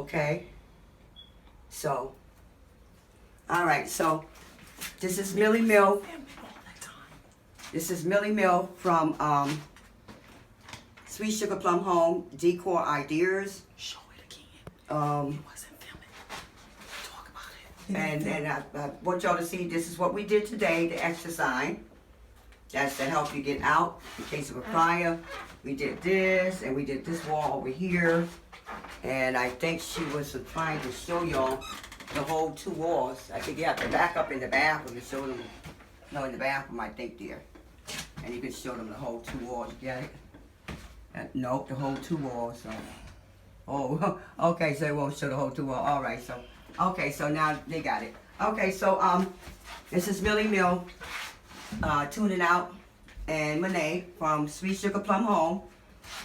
Okay? So, all right, so this is Millie Mill. This is Millie Mill from Sweet Sugar Plum Home Decor Ideas. Show it again. Um, You wasn't filming. Talk about it. and I want y'all to see this is what we did today, the exercise. That's to help you get out in case of a fire. We did this, and we did this wall over here. And I think she was trying to show y'all the whole two walls. I think you have to back up in the bathroom to show them. No, in the bathroom, I think, dear. And you can show them the whole two walls. You get it? Nope, the whole two walls. So. Oh, okay, so it won't show the whole two walls. All right, so. Okay, so now they got it. Okay, so this is Millie Mill, tuning out, and Monet from Sweet Sugar Plum Home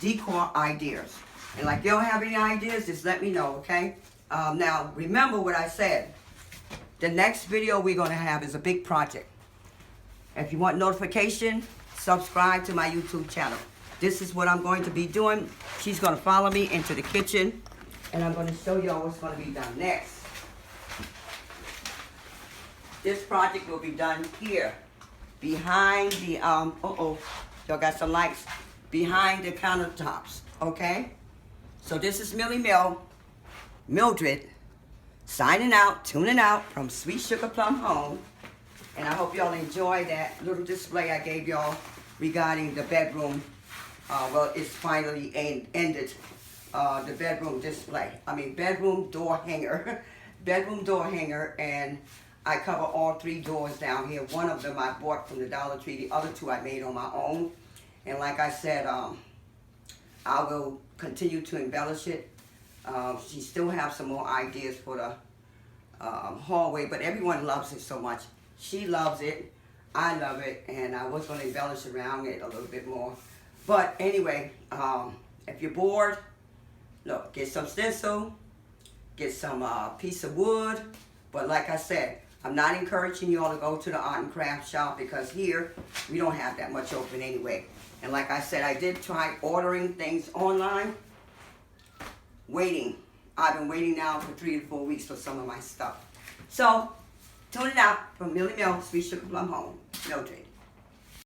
Decor Ideas. And like y'all have any ideas, just let me know, okay? Now, remember what I said. The next video we're going to have is a big project. If you want notification, subscribe to my YouTube channel. This is what I'm going to be doing. She's going to follow me into the kitchen, and I'm going to show y'all what's going to be done next. This project will be done here, behind the, y'all got some lights, behind the countertops, okay? So this is Millie Mill, Mildred, signing out, tuning out from Sweet Sugar Plum Home. And I hope y'all enjoy that little display I gave y'all regarding the bedroom. Well, it's finally ended. The bedroom display. Bedroom door hanger. Bedroom door hanger, and I cover all 3 doors down here. One of them I bought from the Dollar Tree. The other 2 I made on my own. And like I said, I will continue to embellish it. She still have some more ideas for the hallway, but everyone loves it so much. She loves it, I love it, and I was going to embellish around it a little bit more. But anyway, if you're bored, look, get some stencil, get some piece of wood. But like I said, I'm not encouraging you all to go to the art and craft shop, because here we don't have that much open anyway. And like I said, I did try ordering things online. I've been waiting now for 3 to 4 weeks for some of my stuff. So, tune it out from Millie Mill, Sweet Sugar Plum Home, Mildred.